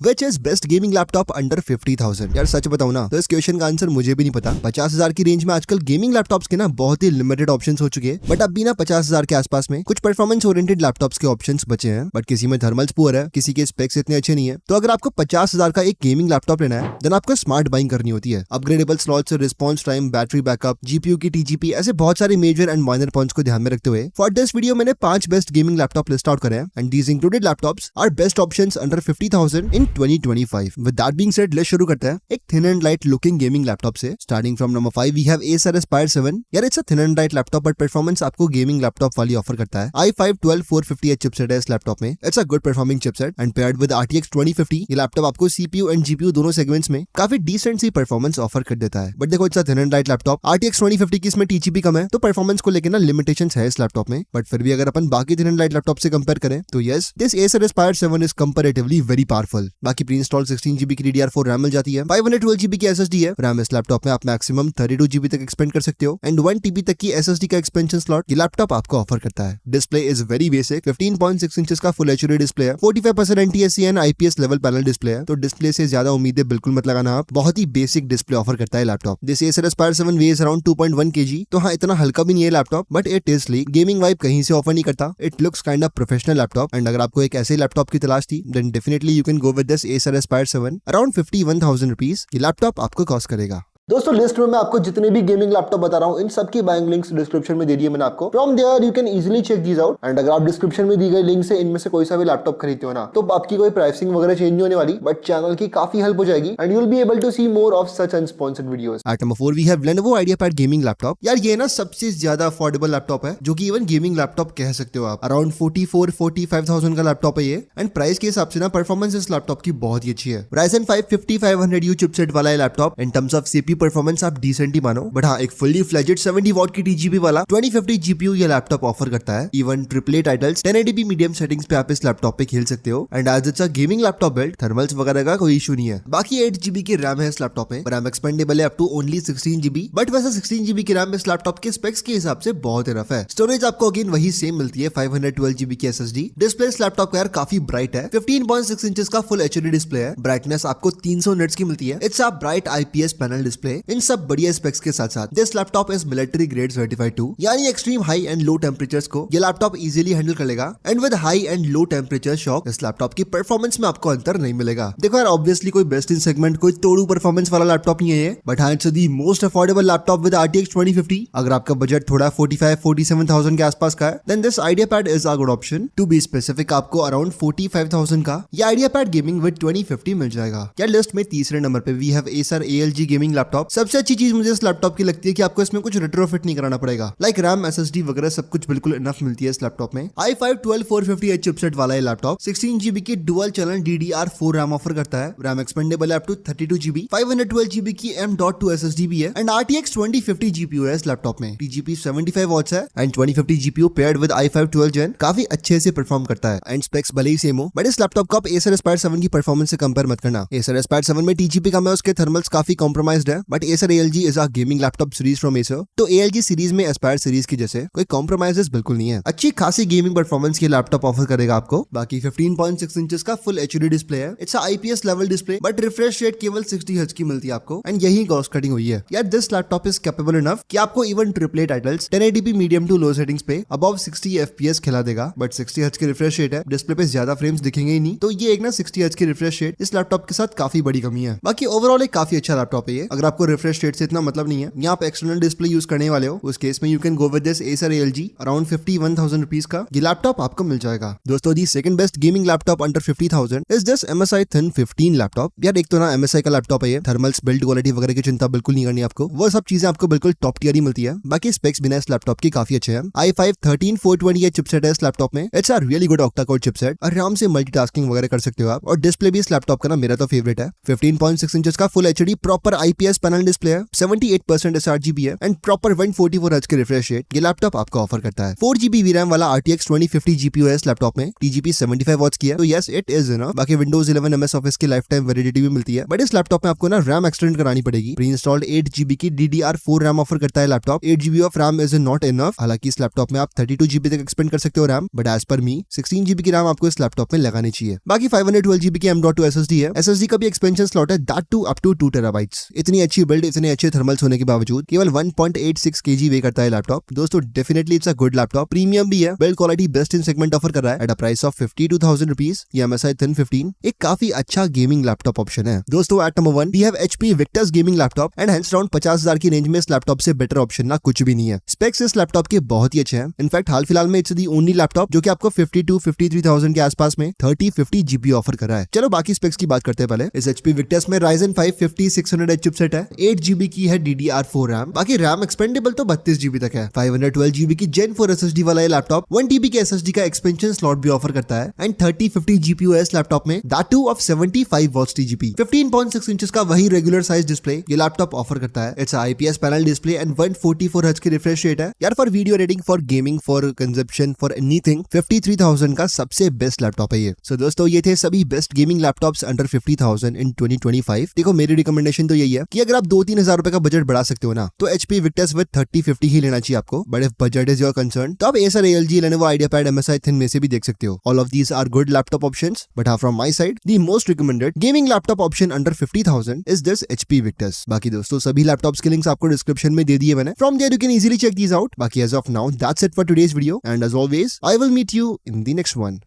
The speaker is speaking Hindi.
Which is best gaming laptop under 50,000। यार सच बताऊं ना तो इस क्वेश्चन का आंसर मुझे भी नहीं पता। 50,000 की रेंज में आजकल गेमिंग लैपटॉप्स के ना बहुत ही लिमिटेड ऑप्शंस हो चुके हैं, बट अब भी ना 50,000 के आसपास में कुछ परफॉर्मेंस ओरिएंटेड लैपटॉप्स के ऑप्शंस बचे हैं, बट किसी में थर्मल्स पुअर है, किसी के स्पेक्स इतने अच्छे नहीं है। तो अगर आपको 50,000 का एक गेमिंग लैपटॉप लेना है देन आपको स्मार्ट बाइंग करनी होती है। Upgradable slots, response time, battery backup, GPU की टीजीपी, ऐसे बहुत सारे मेजर एंड माइनर पॉइंट्स को ध्यान में रखते हुए फॉर दिस वीडियो मैंने 5 best gaming laptop list out करे हैं and these included laptops are best options under 50,000 in 2025। With that being said let's शुरू करते हैं एक thin and light looking gaming laptop से। Starting from number 5 we have Acer Aspire 7। यार it's a thin and light laptop but performance आपको गेमिंग लैपटॉप वाली ऑफर करता है। i5-12450 चिपसेट है इस लैपटॉप में। It's a good performing chipset and paired with RTX 2050 ये लैपटॉप आपको CPU एंड GPU दोनों सेगमेंट्स में काफी डिसेंट सी परफॉर्मेंस ऑफर कर देता है। बट देखो it's a thin and light laptop, RTX 2050 की इसमें TGP कम है तो परफॉर्मेंस को लेकर ना लिमिटेशंस है इस लैपटॉप में। बट फिर भी अगर अपन बाकी थिन एंड लाइट लैपटॉप से कंपेयर करें तो yes this Acer Aspire 7 is comparatively very powerful. बाकी प्री इंस्टॉल 16GB की DDR4 रैम मिल जाती है, 512GB की SSD है। रैम इस लैपटॉप में आप मैक्सिमम 32GB तक एक्सपेंड कर सकते हो एंड 1TB तक की SSD का एक्सपेंशन स्लॉट ये लैपटॉप आपको ऑफर करता है। Display is very basic, 15.6 inches का फुल HD डिस्प्ले है, 45% NTSC and IPS level panel display है, तो डिस्प्ले से ज्यादा उम्मीदें बिल्कुल मत लगाना आप। बहुत ही बेसिक डिस्प्ले ऑफर करता है laptop. This Acer Aspire 7 weighs around 2.1 kg, तो हाँ इतना हल्का भी नहीं है laptop but it is sleek. Gaming vibe कहीं से ऑफर नहीं करता। It looks kind of professional laptop and अगर आपको एक ऐसे लैपटॉप की तलाश थी then definitely you can go with this Acer Aspire 7। Around 51,000 rupees ये लैपटॉप आपको कॉस्ट करेगा। दोस्तों लिस्ट में मैं आपको जितने भी गेमिंग लैपटॉप बता रहा हूँ इन सबकी बाइंग लिंक्स डिस्क्रिप्शन में दे दिए मैंने आपको। From there you can easily check these out and अगर आप डिस्क्रिप्शन में दी गई लिंक से इनमें से कोई सा भी लैपटॉप खरीदते हो ना तो आपकी कोई प्राइसिंग वगैरह चेंज नहीं होने वाली, बट चैनल की काफी हेल्प हो जाएगी and you will be able to see more of such unsponsored videos. At number 4 we have Lenovo IdeaPad gaming laptop. यार ये ना सबसे ज्यादा अफोर्डेबल लैपटॉप है जो कि इवन गेमिंग लैपटॉप कह सकते हो आप। अराउंड 44-45,000 का लैपटॉप है ये एंड प्राइस के हिसाब से ना परफॉर्मेंस इस लैपटॉप की बहुत ही अच्छी है। Ryzen 5 5500U चिपसेट वाला है laptop. In terms of CPU performance आप डिसेंट ही मानो, बट हाँ एक फुल्ली फ्लेजेड 70 वॉट की TGP वाला 2050 GPU ये लैपटॉप ऑफर करता है। Even AAA titles 1080p medium settings पे आप इस लैपटॉप पे खेल सकते हो and as it's a gaming laptop build thermals वगैरह का कोई इशू नहीं है। बाकी 8GB की रैम है इस लैपटॉप में, रैम एक्सपेंडेबल है up to only 16GB, but वैसे 16GB की रैम इस लैपटॉप के स्पेक्स के हिसाब से बहुत इनफ है। स्टोरेज आपको अगेन वही सेम मिलती है, 512GB की SSD। डिस्प्ले इस लैपटॉप का यार काफी ब्राइट है, 15.6 इंचेस का फुल HD डिस्प्ले है। ब्राइटनेस आपको 300 निट्स की मिलती है। It's a bright IPS panel display. इन सब बढ़िया स्पेक्स के साथ साथ this laptop is military grade certified too, यानी extreme high and low temperatures को ये लैपटॉप इजीली हैंडल कर लेगा and with high and low temperature shock इस लैपटॉप की परफॉर्मेंस में आपको अंतर नहीं मिलेगा। देखो यार ऑब्वियसली कोई बेस्ट इन सेगमेंट कोई तोड़ू परफॉर्मेंस वाला लैपटॉप नहीं है ये, बट हाँ it's the most affordable laptop with RTX 2050। अगर आपका बजट थोड़ा 45-47,000 के आसपास का है then this IdeaPad is a good option. To be specific आपको अराउंड 45,000 का ये IdeaPad गेमिंग विद 2050 मिल जाएगा। यार लिस्ट में तीसरे नंबर पे we have Acer ALG gaming laptop. सबसे अच्छी चीज मुझे इस लैपटॉप की लगती है कि आपको इसमें कुछ रेट्रोफिट नहीं कराना पड़ेगा, लाइक रैम SSD वगैरह सब कुछ बिल्कुल इनफ मिलती है इस लैपटॉप में। i5-12450 चिपसेट वाला ये लैपटॉप 16GB की dual channel DDR4 RAM offer करता है। रैम एक्सपेंडेबल है अप टू 32GB, 512GB की M.2 SSD भी है एंड RTX 2050 GPU है इस लैपटॉप में। TGP 75 वॉट्स है and 2050 GPU paired with i5 12 Gen काफी अच्छे से परफॉर्म करता है एंड स्पेक्स भले ही सेम हो बट इस लैपटॉप को आप Acer Aspire 7 की परफॉर्मेंस से कंपेयर मत करना। Acer Aspire 7 में TGP कम है, उसके थर्मल्स काफी कॉम्प्रोमाइज्ड है, but Acer ALG is a gaming laptop series from Acer, तो ALG सीरीज में Aspire सीरीज की जैसे कोई कॉम्प्रोमाइजेस बिल्कुल नहीं है। अच्छी खासी गेमिंग परफॉर्मेंस की लैपटॉप ऑफर करेगा आपको। बाकी 15.6 इंचेस का फुल HD डिस्प्ले है। It's IPS level display but refresh rate केवल 60 Hz की मिलती है आपको एंड यही कॉस्ट कटिंग हुई है। यार this laptop is capable enough कि आपको even AAA titles 1080p medium to low settings पे अबव 60 FPS खिला देगा, बट 60 Hz की रिफ्रेश रेट है, डिस्प्ले पे ज्यादा फ्रेम्स दिखेंगे ही नहीं, तो ये एक ना 60 Hz की रिफ्रेश रेट इस लैपटॉप के साथ काफी बड़ी कमी है। बाकी ओवरऑल एक काफी अच्छा लैपटॉप है ये। अगर आपको रिफ्रेश रेट से इतना मतलब नहीं है या आप एक्सटर्नल डिस्प्ले यूज करने वाले हो उस केस में you can go with this Acer ALG। Around 51,000 rupees का ये लैपटॉप आपको मिल जाएगा। दोस्तों the second best gaming laptop under 50,000 is this MSI Thin 15 laptop. यार एक तो ना MSI का लैपटॉप है ये, थर्मल्स बिल्ड क्वालिटी वगैरह की चिंता बिल्कुल नहीं करनी आपको, वो सब चीजें आपको बिल्कुल टॉप टियर ही मिलती है। बाकी स्पेक्स बिना इस लैपटॉप की काफी अच्छे हैं। i5-13420 चिपसेट है इस लैपटॉप में। It's a really good octa core chipset, आराम से मल्टीटास्किंग वगैरह कर सकते हो आप और डिस्प्ले भी इस लैपटॉप का ना मेरा तो फेवरेट है। 15.6 इंचेस का full HD proper IPS panel display है, 78% sRGB है एंड प्रॉपर 144 हर्ट्ज के रिफ्रेश रेट ये लैपटॉप आपको ऑफर करता है। 4GB VRAM वाला RTX 2050 GPU है इस लैपटॉप में, TGP 75 वॉट्स की है, तो यस इट इज ना। बाकी Windows 11 MS Office की लाइफ टाइम वैलिडिटी भी मिलती है, बट इस लैपटॉप में आपको ना रैम एक्सटेंड करानी पड़ेगी। प्री इंस्टॉल्ड 8GB की DDR4 रैम ऑफर करता है laptop. 8GB of RAM is not enough, हालांकि इस लैपटॉप में आप 32GB तक एक्सपेंड कर सकते हो RAM, but as per me 16GB की रैम आपको इस लैपटॉप में लगानी चाहिए। बाकी 512GB की M.2 SSD है, SSD का भी एक्सपेंशन स्लॉट है, that too up to 2 TB। इतनी अच्छी बिल्ड, इतने अच्छे थर्मल्स होने के बावजूद केवल 1.86 kg वे करता है लैपटॉप। दोस्तों definitely it's a good laptop, premium भी है, build quality best in segment offer कर रहा है at a price of 52,000 rupees. ये MSI Thin 15 एक काफी अच्छा गेमिंग लैपटॉप ऑप्शन है। दोस्तों at number 1 we have HP Victus gaming laptop and hence around 50,000 की रेंज में इस लैपटॉप से बेटर ऑप्शन ना कुछ भी नहीं है। स्पेक्स इस लैपटॉप के बहुत ही अच्छे हैं, इनफैक्ट हाल फिलहाल में इट्स दी ओनली लैपटॉप जो कि आपको 52-53,000 के आसपास में 3050 GB ऑफर कर रहा है। चलो बाकी स्पेक्स की बात करते हैं पहले। इस HP Victus में Ryzen 5 5600H चिपसेट है, 8GB की है DDR4 रैम, बाकी रैम एक्सपेंडेबल तो 32GB तक है। 512GB की Gen 4 SSD वाला ये लैपटॉप 1TB के SSD का एक्सपेंशन स्लॉट भी ऑफर करता है एंड 3050 GPU है इस लैपटॉप में, that too of 75 watts TGP। 15.6 inches का वही रेगुलर साइज डिस्प्ले ये लैपटॉप ऑफर करता है। It's IPS panel display and 144 hertz की रिफ्रेश रेट है। यार for video editing, for gaming, for consumption, for anything 53,000 का सबसे बेस्ट लैपटॉप है ये। सो दोस्तों ये थे सभी best gaming laptops under 50,000 in 2025। देखो मेरी रिकमेंडेशन तो यही है कि अगर आप 2-3 हजार रुपए का बजट बढ़ा सकते हो ना, तो HP Victus विद 3050 ही लेना चाहिए आपको। But if budget is your concern तो आप Acer ALG, Lenovo IdeaPad, MSI Thin में से भी देख सकते हो। All of these are good laptop options, but हाँ from my side the most recommended gaming laptop option under 50,000 is this HP Victus। बाकी दोस्तों सभी लैपटॉप्स के लिंक्स आपको डिस्क्रिप्शन में दे दिए मैंने, from there you can easily check these out. बाकी as of now that's it for today's video and as always I will meet you in the next one.